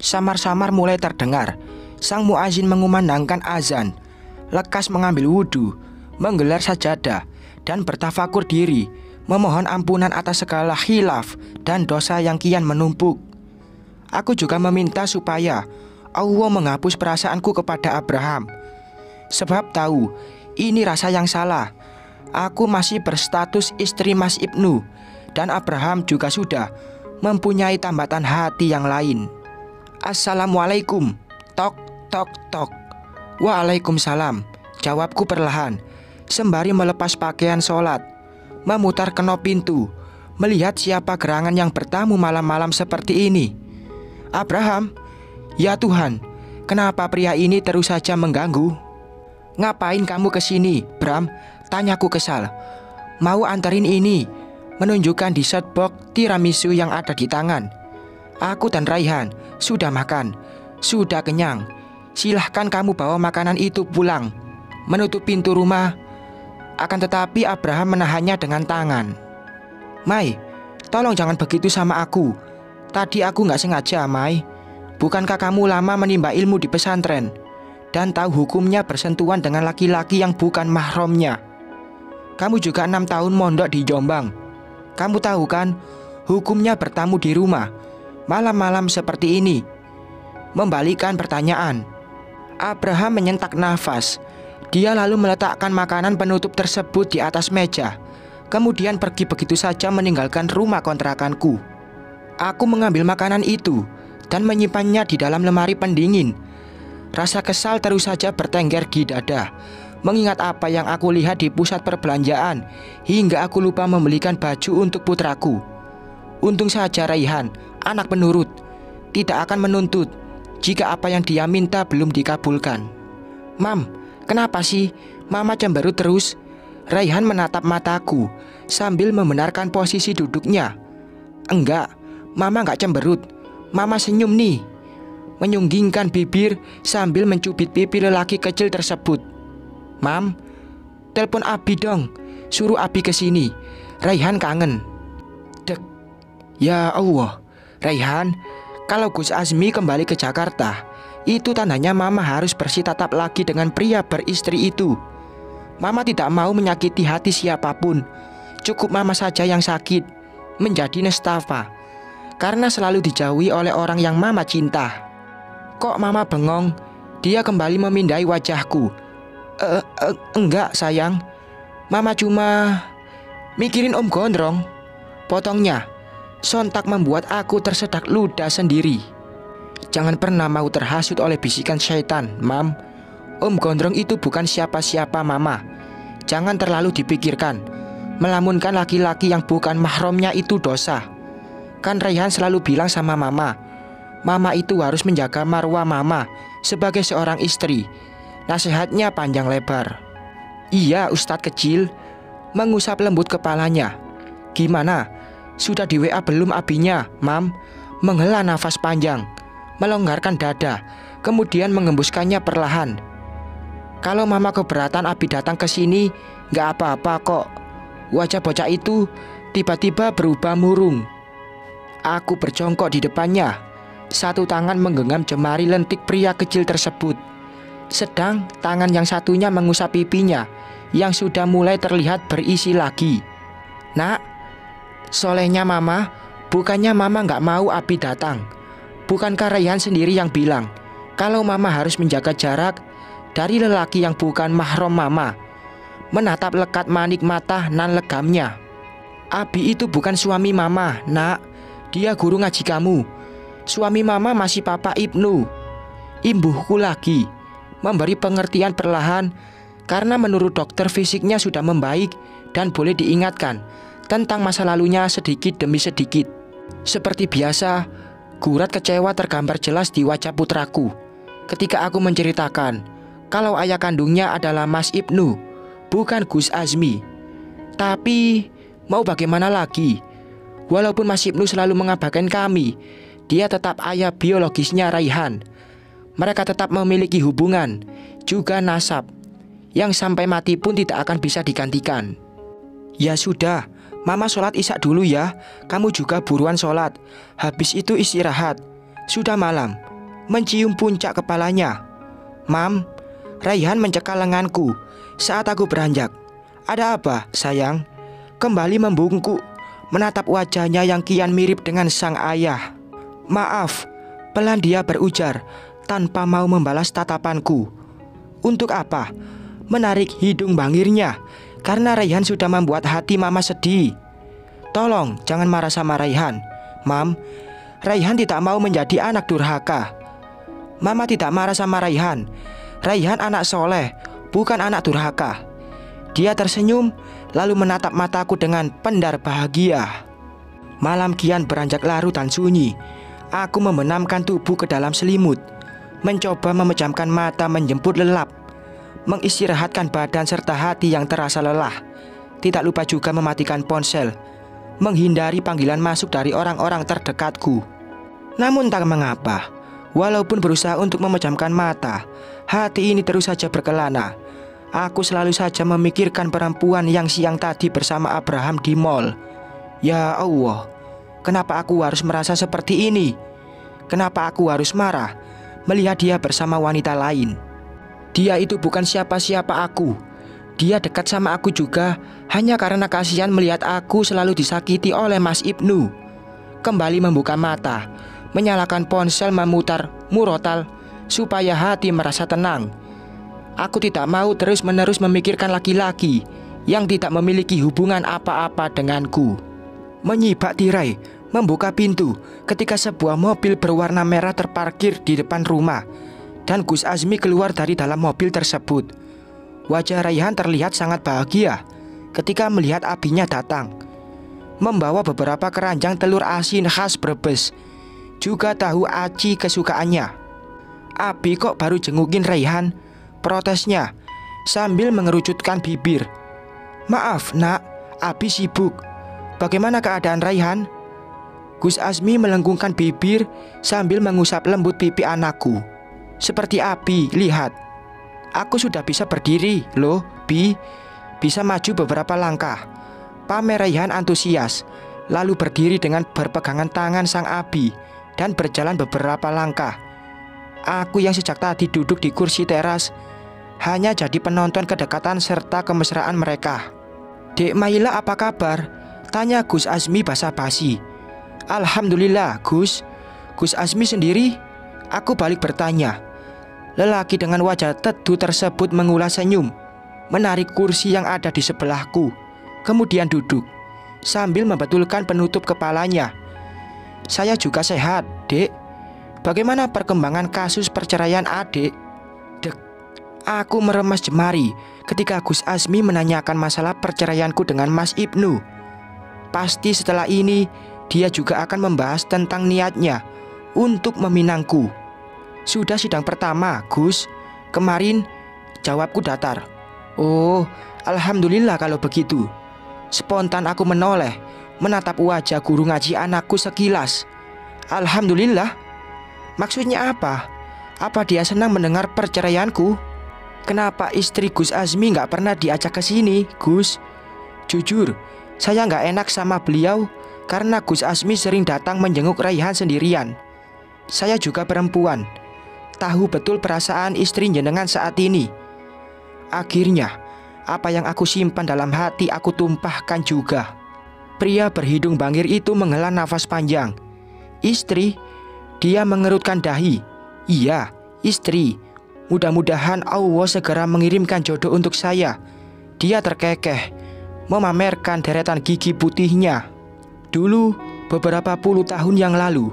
Samar-samar mulai terdengar sang muazin mengumandangkan azan, lekas mengambil wudhu, menggelar sajadah, dan bertafakur diri, memohon ampunan atas segala khilaf dan dosa yang kian menumpuk. Aku juga meminta supaya Allah menghapus perasaanku kepada Abraham, sebab tahu ini rasa yang salah. Aku masih berstatus istri Mas Ibnu, dan Abraham juga sudah mempunyai tambatan hati yang lain. Assalamualaikum. Tok, tok, tok. Waalaikumsalam, jawabku perlahan, sembari melepas pakaian sholat, memutar kenop pintu, melihat siapa gerangan yang bertamu malam-malam seperti ini. Abraham, ya Tuhan, kenapa pria ini terus saja mengganggu? Ngapain kamu kesini, Bram? Tanyaku kesal. Mau anterin ini, menunjukkan dessert box tiramisu yang ada di tangan. Aku dan Raihan sudah makan, sudah kenyang. Silahkan kamu bawa makanan itu pulang. Menutup pintu rumah. Akan tetapi Abraham menahannya dengan tangan. Mai, tolong jangan begitu sama aku. Tadi aku gak sengaja, Mai. Bukankah kamu lama menimba ilmu di pesantren dan tahu hukumnya bersentuhan dengan laki-laki yang bukan mahramnya? Kamu juga 6 tahun mondok di Jombang. Kamu tahu kan hukumnya bertamu di rumah malam-malam seperti ini? Membalikkan pertanyaan, Abraham menyentak nafas. Dia lalu meletakkan makanan penutup tersebut di atas meja, kemudian pergi begitu saja meninggalkan rumah kontrakanku. Aku mengambil makanan itu dan menyimpannya di dalam lemari pendingin. Rasa kesal terus saja bertengger di dada, mengingat apa yang aku lihat di pusat perbelanjaan, hingga aku lupa membelikan baju untuk putraku. Untung saja Raihan, anak penurut, tidak akan menuntut jika apa yang dia minta belum dikabulkan. Mam, kenapa sih Mama cemberut terus? Raihan menatap mataku sambil membenarkan posisi duduknya. Enggak, Mama gak cemberut. Mama senyum nih, menyunggingkan bibir sambil mencubit pipi lelaki kecil tersebut. Mam, telepon Abi dong. Suruh Abi kesini. Raihan kangen. Dek. Ya Allah, Raihan, kalau Gus Azmi kembali ke Jakarta, itu tandanya Mama harus bersih tatap lagi dengan pria beristri itu. Mama tidak mau menyakiti hati siapapun. Cukup Mama saja yang sakit, menjadi nestapa, karena selalu dijauhi oleh orang yang Mama cinta. Kok Mama bengong? Dia kembali memindai wajahku. Enggak sayang, Mama cuma mikirin Om Gondrong. Potongnya. Sontak membuat aku tersedak ludah sendiri. Jangan pernah mau terhasut oleh bisikan syaitan, Mam. Om Gondrong itu bukan siapa-siapa, Mama. Jangan terlalu dipikirkan. Melamunkan laki-laki yang bukan mahramnya itu dosa. Kan Raihan selalu bilang sama Mama, Mama itu harus menjaga marwah Mama sebagai seorang istri. Nasihatnya panjang lebar. Iya Ustadz kecil, mengusap lembut kepalanya. Gimana? Sudah di WA belum Abinya, Mam? Menghela nafas panjang, melonggarkan dada, kemudian mengembuskannya perlahan. Kalau Mama keberatan Abi datang ke sini, gak apa-apa kok. Wajah bocah itu tiba-tiba berubah murung. Aku berjongkok di depannya, satu tangan menggenggam jemari lentik pria kecil tersebut, sedang tangan yang satunya mengusap pipinya yang sudah mulai terlihat berisi lagi. Nak, solehnya Mama, bukannya Mama gak mau Abi datang. Bukankah Raihan sendiri yang bilang kalau Mama harus menjaga jarak dari lelaki yang bukan mahram Mama? Menatap lekat manik mata nan legamnya. Abi itu bukan suami Mama, Nak. Dia guru ngaji kamu. Suami Mama masih Papa Ibnu, imbuhku lagi. Memberi pengertian perlahan, karena menurut dokter fisiknya sudah membaik dan boleh diingatkan tentang masa lalunya sedikit demi sedikit. Seperti biasa, gurat kecewa tergambar jelas di wajah putraku ketika aku menceritakan kalau ayah kandungnya adalah Mas Ibnu, bukan Gus Azmi. Tapi mau bagaimana lagi? Walaupun Mas Ibnu selalu mengabaikan kami, dia tetap ayah biologisnya Raihan. Mereka tetap memiliki hubungan, juga nasab, yang sampai mati pun tidak akan bisa digantikan. Ya sudah, Mama sholat isya dulu ya. Kamu juga buruan sholat. Habis itu istirahat. Sudah malam. mencium puncak kepalanya. "Mam," Raihan mencekal lenganku saat aku beranjak. "Ada apa, sayang?" Kembali membungkuk, menatap wajahnya yang kian mirip dengan sang ayah. "Maaf," pelan dia berujar tanpa mau membalas tatapanku. "Untuk apa?" Menarik hidung bangirnya karena Raihan sudah membuat hati mama sedih. "Tolong jangan marah sama Raihan, Mam. Raihan tidak mau menjadi anak durhaka." "Mama tidak marah sama Raihan. Raihan anak soleh, bukan anak durhaka." Dia tersenyum lalu menatap mataku dengan pendar bahagia. Malam kian beranjak larut dan sunyi. Aku membenamkan tubuh ke dalam selimut, mencoba memejamkan mata menjemput lelap, mengistirahatkan badan serta hati yang terasa lelah. Tidak lupa juga mematikan ponsel, menghindari panggilan masuk dari orang-orang terdekatku. Namun tak mengapa, walaupun berusaha untuk memejamkan mata, hati ini terus saja berkelana. Aku selalu saja memikirkan perempuan yang siang tadi bersama Abraham di mall. Ya Allah, kenapa aku harus merasa seperti ini? Kenapa aku harus marah melihat dia bersama wanita lain? Dia itu bukan siapa-siapa aku. Dia dekat sama aku juga hanya karena kasihan melihat aku selalu disakiti oleh Mas Ibnu. Kembali membuka mata, menyalakan ponsel, memutar murotal supaya hati merasa tenang. Aku tidak mau terus-menerus memikirkan laki-laki yang tidak memiliki hubungan apa-apa denganku. Menyibak tirai, membuka pintu ketika sebuah mobil berwarna merah terparkir di depan rumah dan Gus Azmi keluar dari dalam mobil tersebut. Wajah Raihan terlihat sangat bahagia ketika melihat abinya datang, membawa beberapa keranjang telur asin khas Brebes, juga tahu aci kesukaannya. "Abi kok baru jengukin Raihan?" protesnya sambil mengerucutkan bibir. "Maaf nak, Abi sibuk. Bagaimana keadaan Raihan?" Gus Azmi melengkungkan bibir sambil mengusap lembut pipi anakku. "Seperti Abi, lihat. Aku sudah bisa berdiri loh, Bi. Bisa maju beberapa langkah." Pamer Raihan antusias, lalu berdiri dengan berpegangan tangan sang Abi dan berjalan beberapa langkah. Aku yang sejak tadi duduk di kursi teras hanya jadi penonton kedekatan serta kemesraan mereka. "Dek Maila apa kabar?" tanya Gus Azmi basa-basi. "Alhamdulillah Gus." "Gus Azmi sendiri?" aku balik bertanya. Lelaki dengan wajah teduh tersebut mengulas senyum, menarik kursi yang ada di sebelahku, kemudian duduk sambil membetulkan penutup kepalanya. "Saya juga sehat, Dek. Bagaimana perkembangan kasus perceraian adik?" Dek. Aku meremas jemari ketika Gus Azmi menanyakan masalah perceraianku dengan Mas Ibnu. Pasti setelah ini dia juga akan membahas tentang niatnya untuk meminangku. "Sudah sidang pertama, Gus. Kemarin," jawabku datar. "Oh, alhamdulillah kalau begitu." Spontan aku menoleh, menatap wajah guru ngaji anakku sekilas. "Alhamdulillah? Maksudnya apa? Apa dia senang mendengar perceraianku? Kenapa istri Gus Azmi gak pernah diajak ke sini, Gus? Jujur, saya gak enak sama beliau karena Gus Azmi sering datang menjenguk Raihan sendirian. Saya juga perempuan, tahu betul perasaan istri jenengan saat ini." Akhirnya, apa yang aku simpan dalam hati aku tumpahkan juga. Pria berhidung bangir itu menghela nafas panjang. "Istri?" Dia mengerutkan dahi. "Iya, istri. Mudah-mudahan Allah segera mengirimkan jodoh untuk saya." Dia terkekeh, memamerkan deretan gigi putihnya. "Dulu, beberapa puluh tahun yang lalu,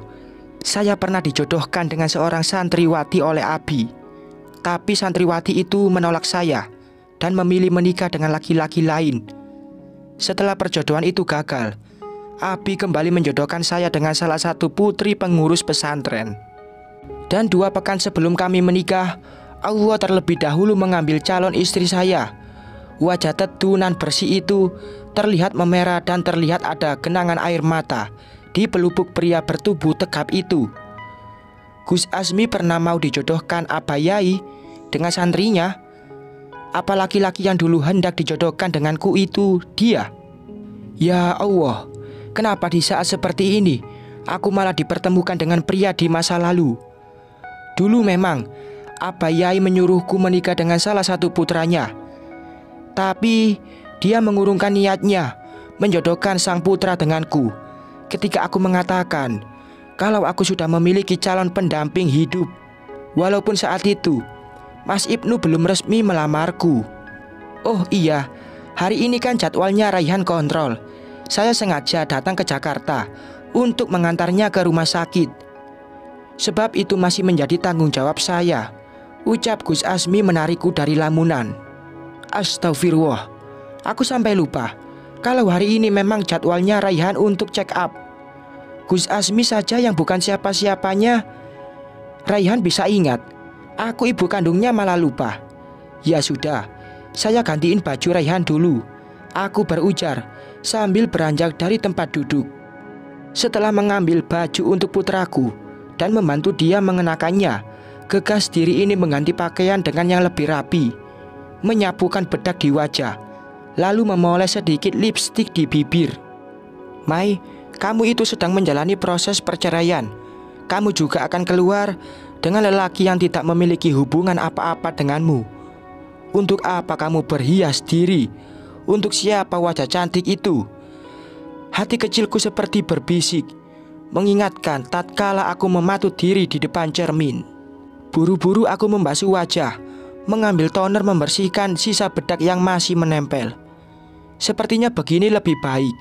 saya pernah dijodohkan dengan seorang santriwati oleh Abi. Tapi santriwati itu menolak saya dan memilih menikah dengan laki-laki lain. Setelah perjodohan itu gagal, Abi kembali menjodohkan saya dengan salah satu putri pengurus pesantren. Dan 2 pekan sebelum kami menikah, Allah terlebih dahulu mengambil calon istri saya. Wajah teduh nan bersih itu terlihat memerah dan terlihat ada genangan air mata di pelupuk pria bertubuh tegap itu. Gus Azmi pernah mau dijodohkan Abayai dengan santrinya. Apa laki-laki yang dulu hendak dijodohkan denganku itu dia? Ya Allah, kenapa di saat seperti ini aku malah dipertemukan dengan pria di masa lalu? Dulu memang Abah Yai menyuruhku menikah dengan salah satu putranya. Tapi dia mengurungkan niatnya menjodohkan sang putra denganku ketika aku mengatakan kalau aku sudah memiliki calon pendamping hidup. Walaupun saat itu Mas Ibnu belum resmi melamarku. Oh iya, hari ini kan jadwalnya Raihan kontrol. Saya sengaja datang ke Jakarta untuk mengantarnya ke rumah sakit. Sebab itu masih menjadi tanggung jawab saya, ucap Gus Azmi menarikku dari lamunan. Astagfirullah, aku sampai lupa kalau hari ini memang jadwalnya Raihan untuk check up. Gus Azmi saja yang bukan siapa-siapanya Raihan bisa ingat, aku ibu kandungnya malah lupa. Ya sudah, saya gantiin baju Raihan dulu, aku berujar sambil beranjak dari tempat duduk. Setelah mengambil baju untuk putraku dan membantu dia mengenakannya, gegas diri ini mengganti pakaian dengan yang lebih rapi, menyapukan bedak di wajah, lalu memoles sedikit lipstik di bibir. Mai, kamu itu sedang menjalani proses perceraian. Kamu juga akan keluar dengan lelaki yang tidak memiliki hubungan apa-apa denganmu. Untuk apa kamu berhias diri? Untuk siapa wajah cantik itu? Hati kecilku seperti berbisik, mengingatkan tatkala aku mematut diri di depan cermin. Buru-buru aku membasuh wajah, mengambil toner membersihkan sisa bedak yang masih menempel. Sepertinya begini lebih baik.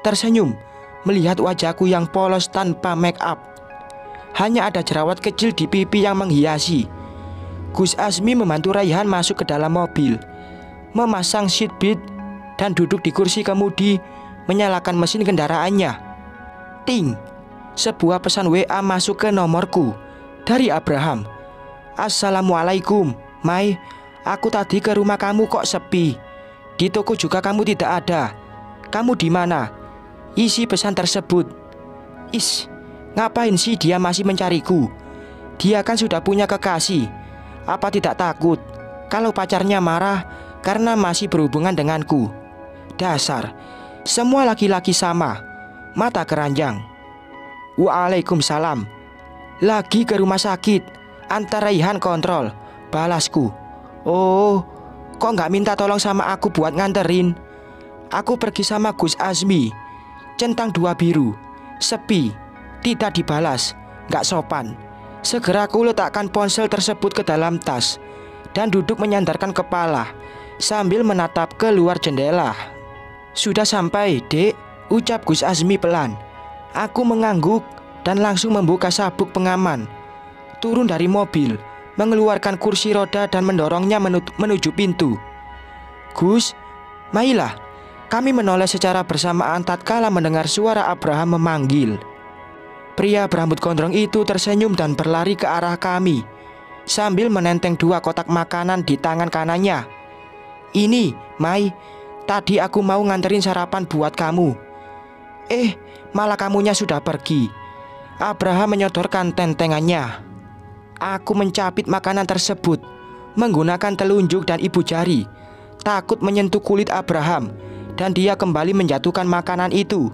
Tersenyum melihat wajahku yang polos tanpa make up. Hanya ada jerawat kecil di pipi yang menghiasi. Gus Azmi membantu Raihan masuk ke dalam mobil, memasang seatbelt dan duduk di kursi kemudi, menyalakan mesin kendaraannya. Ting! Sebuah pesan WA masuk ke nomorku dari Abraham. Assalamualaikum, Mai. Aku tadi ke rumah kamu kok sepi. Di toko juga kamu tidak ada. Kamu di mana? Isi pesan tersebut. Is, ngapain sih dia masih mencariku? Dia kan sudah punya kekasih. Apa tidak takut kalau pacarnya marah karena masih berhubungan denganku? Dasar, semua laki-laki sama, mata keranjang. Waalaikumsalam. Lagi ke rumah sakit, antar Raihan kontrol, balasku. Oh, kok nggak minta tolong sama aku buat nganterin? Aku pergi sama Gus Azmi. Centang 2 biru, sepi, tidak dibalas, nggak sopan. Segera aku letakkan ponsel tersebut ke dalam tas dan duduk menyandarkan kepala sambil menatap keluar jendela. Sudah sampai, Dek, ucap Gus Azmi pelan. Aku mengangguk dan langsung membuka sabuk pengaman. Turun dari mobil, mengeluarkan kursi roda dan mendorongnya menuju pintu. Gus, Mailah. Kami menoleh secara bersamaan tatkala mendengar suara Abraham memanggil. Pria berambut gondrong itu tersenyum dan berlari ke arah kami sambil menenteng 2 kotak makanan di tangan kanannya. Ini, Mai, tadi aku mau nganterin sarapan buat kamu. Malah kamunya sudah pergi. Abraham menyodorkan tentengannya. Aku mencapit makanan tersebut menggunakan telunjuk dan ibu jari, takut menyentuh kulit Abraham, dan dia kembali menjatuhkan makanan itu.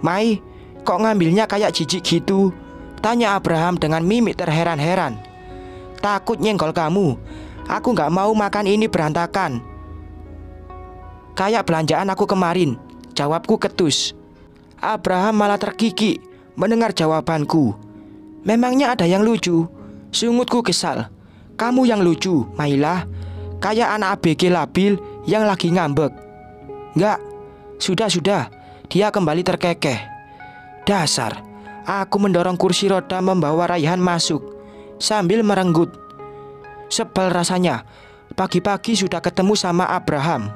Mai, kok ngambilnya kayak jijik gitu? Tanya Abraham dengan mimik terheran-heran. Takut nyenggol kamu. Aku gak mau makan ini berantakan, kayak belanjaan aku kemarin, jawabku ketus. Abraham malah terkikik mendengar jawabanku. Memangnya ada yang lucu? Sungutku kesal. Kamu yang lucu, Mailah. Kayak anak ABG labil yang lagi ngambek. Enggak, sudah. Dia kembali terkekeh. Dasar. Aku mendorong kursi roda membawa Raihan masuk sambil merenggut. Sebel rasanya. Pagi-pagi sudah ketemu sama Abraham.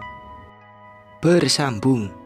Bersambung.